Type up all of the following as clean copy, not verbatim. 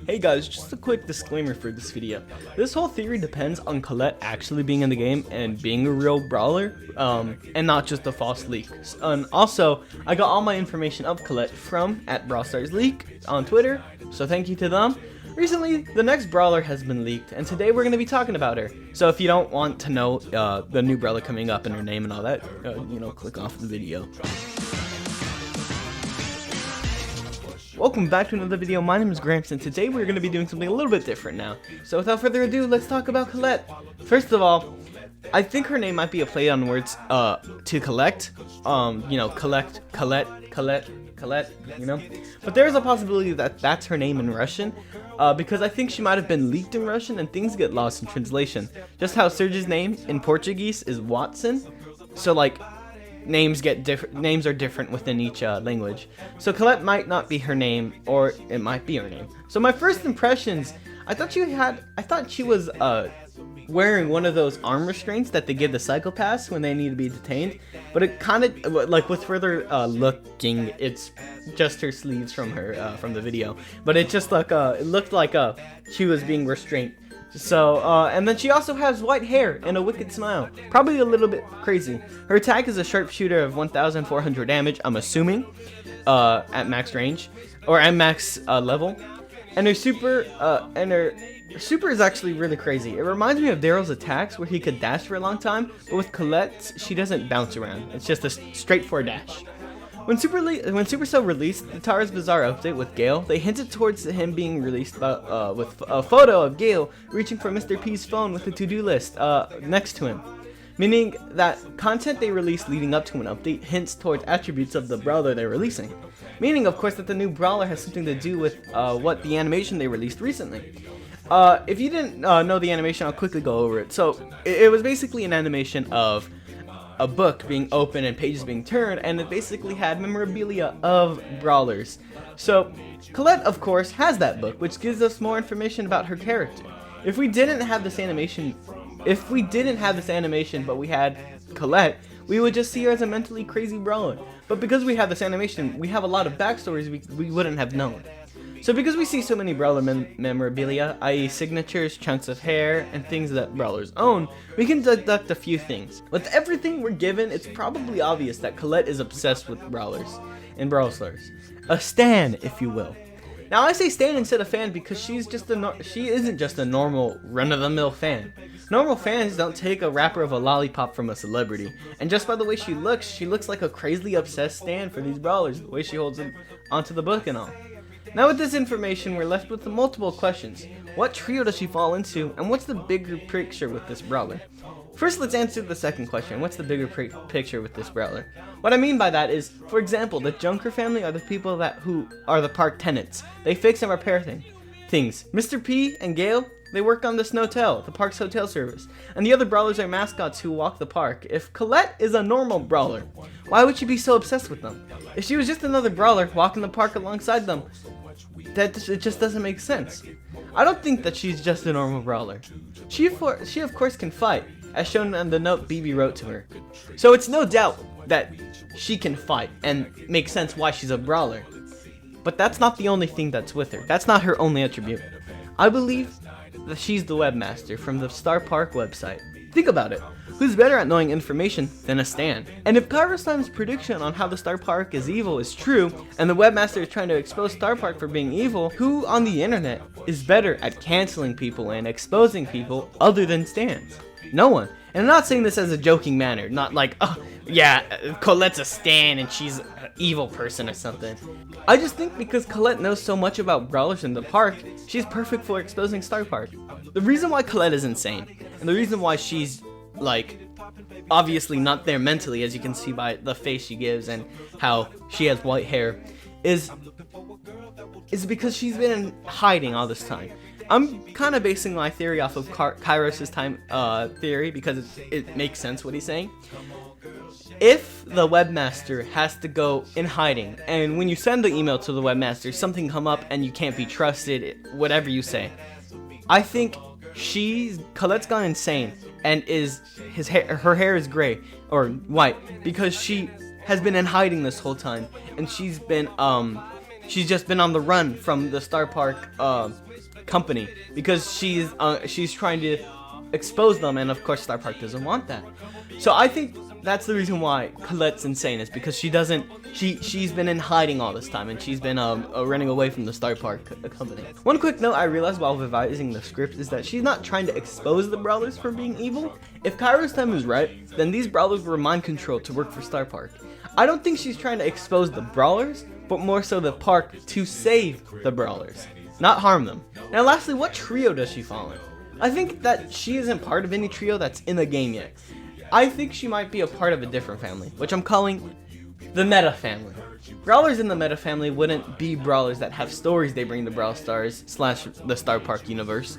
Hey guys, just a quick disclaimer for this video. This whole theory depends on Colette actually being in the game and being a real brawler, and not just a false leak. And also, I got all my information of Colette from @BrawlStarsLeak on Twitter, so thank you to them. Recently, the next brawler has been leaked, and today we're going to be talking about her. So if you don't want to know the new brawler coming up and her name and all that, click off the video. Welcome back to another video. My name is Gramps, and today we're going to be doing something a little bit different now. So without further ado, let's talk about Colette. First of all, I think her name might be a play on words to collect. Colette, But there's a possibility that that's her name in Russian, because I think she might have been leaked in Russian and things get lost in translation. Just how Serge's name in Portuguese is Watson, so like names are different within each language. So Colette might not be her name, or it might be her name. So my first impressions, I thought she was wearing one of those arm restraints that they give the psychopaths when they need to be detained, but it kind of like with further looking, it's just her sleeves from the video, but it just like it looked like she was being restrained. So and then she also has white hair and a wicked smile, probably a little bit crazy. Her attack is a sharpshooter of 1400 damage, I'm assuming, at max range or at max level, and her super is actually really crazy. It reminds me of Daryl's attacks where he could dash for a long time, but with Colette, she doesn't bounce around. It's just a straightforward dash. When Supercell released the Tara's Bazaar update with Gale, they hinted towards him being released with a photo of Gale reaching for Mr. P's phone with a to-do list next to him. Meaning that content they released leading up to an update hints towards attributes of the brawler they're releasing. Meaning, of course, that the new brawler has something to do with what the animation they released recently. If you didn't know the animation, I'll quickly go over it. So, it was basically an animation of a book being opened and pages being turned, and it basically had memorabilia of brawlers. So, Colette, of course, has that book, which gives us more information about her character. If we didn't have this animation, but we had Colette, we would just see her as a mentally crazy brawler. But because we have this animation, we have a lot of backstories we wouldn't have known. So because we see so many brawler memorabilia, i.e. signatures, chunks of hair, and things that brawlers own, we can deduct a few things. With everything we're given, it's probably obvious that Colette is obsessed with brawlers in Brawl Stars. A stan, if you will. Now I say stan instead of fan because she isn't just a normal run-of-the-mill fan. Normal fans don't take a wrapper of a lollipop from a celebrity, and just by the way she looks like a crazily obsessed stan for these brawlers, the way she holds them onto the book and all. Now with this information, we're left with multiple questions. What trio does she fall into, and what's the bigger picture with this brawler? First, let's answer the second question. What's the bigger picture with this brawler? What I mean by that is, for example, the Junker family are the people who are the park tenants. They fix and repair things. Mr. P and Gale, they work on the Snowtel, the park's hotel service. And the other brawlers are mascots who walk the park. If Colette is a normal brawler, why would she be so obsessed with them? If she was just another brawler walking the park alongside them, it just doesn't make sense. I don't think that she's just a normal brawler. She of course can fight, as shown on the note BB wrote to her. So it's no doubt that she can fight, and makes sense why she's a brawler. But that's not the only thing that's with her. That's not her only attribute. I believe that she's the webmaster from the Star Park website. Think about it. Who's better at knowing information than a stan? And if Kairos' prediction on how the Star Park is evil is true, and the webmaster is trying to expose Star Park for being evil, who on the internet is better at canceling people and exposing people other than stans? No one. And I'm not saying this as a joking manner, not like, oh yeah, Colette's a stan and she's an evil person or something. I just think because Colette knows so much about brawlers in the park, she's perfect for exposing Star Park. The reason why Colette is insane, and the reason why she's like obviously not there mentally, as you can see by the face she gives and how she has white hair, is because she's been in hiding all this time. I'm kind of basing my theory off of Kairos' time theory because it makes sense what he's saying. If the webmaster has to go in hiding, and when you send the email to the webmaster, something come up and you can't be trusted, whatever you say, I think Colette's gone insane and her hair is gray or white because she has been in hiding this whole time, and she's been she's just been on the run from the Star Park company because she's trying to expose them, and of course Star Park doesn't want that. So I think that's the reason why Colette's insane, is because she's been in hiding all this time, and she's been running away from the Star Park company. One quick note I realized while revising the script is that she's not trying to expose the Brawlers for being evil. If Kairo's time is right, then these Brawlers were mind controlled to work for Star Park. I don't think she's trying to expose the Brawlers, but more so the park to save the Brawlers, not harm them. Now lastly, what trio does she fall in? I think that she isn't part of any trio that's in the game yet. I think she might be a part of a different family, which I'm calling the Meta family. Brawlers in the Meta family wouldn't be Brawlers that have stories they bring to Brawl Stars / the Star Park universe.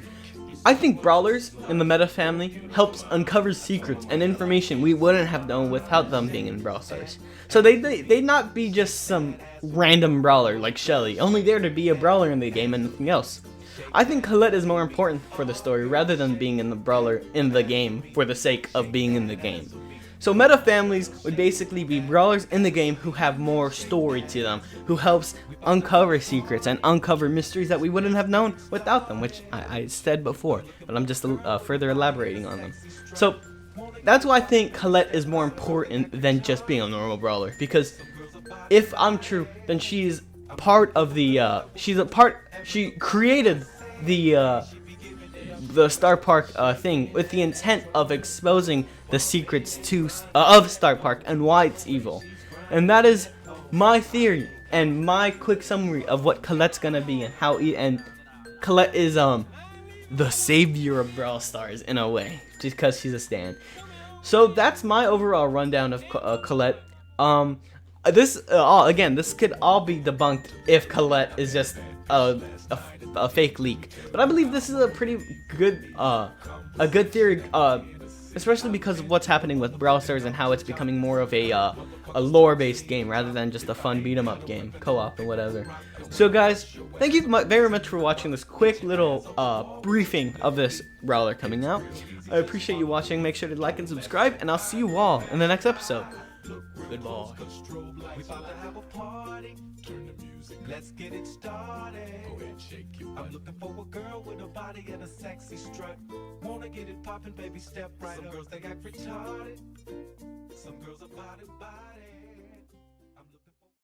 I think Brawlers in the Meta family helps uncover secrets and information we wouldn't have known without them being in Brawl Stars. So they'd not be just some random Brawler like Shelly, only there to be a Brawler in the game and nothing else. I think Colette is more important for the story rather than being in the Brawler in the game for the sake of being in the game. So Meta families would basically be Brawlers in the game who have more story to them, who helps uncover secrets and uncover mysteries that we wouldn't have known without them, which I said before, but I'm just further elaborating on them. So that's why I think Colette is more important than just being a normal Brawler, because if I'm true, then she's part of the she created the Star Park thing with the intent of exposing the secrets of Star Park and why it's evil. And that is my theory and my quick summary of what Colette's gonna be and how and Colette is the savior of Brawl Stars in a way, just because she's a stan. So that's my overall rundown of Colette. This could all be debunked if Colette is just a fake leak, but I believe this is a pretty good theory, especially because of what's happening with Brawl Stars and how it's becoming more of a lore-based game rather than just a fun beat-em-up game, co-op and whatever. So guys, thank you very much for watching this quick little briefing of this Brawler coming out. I appreciate you watching. Make sure to like and subscribe, and I'll see you all in the next episode. Goodbye. Let's get it started. Go ahead, shake you. I'm looking for a girl with a body and a sexy strut. Wanna get it poppin', baby, step right up. Some girls they act retarded. Some girls are body.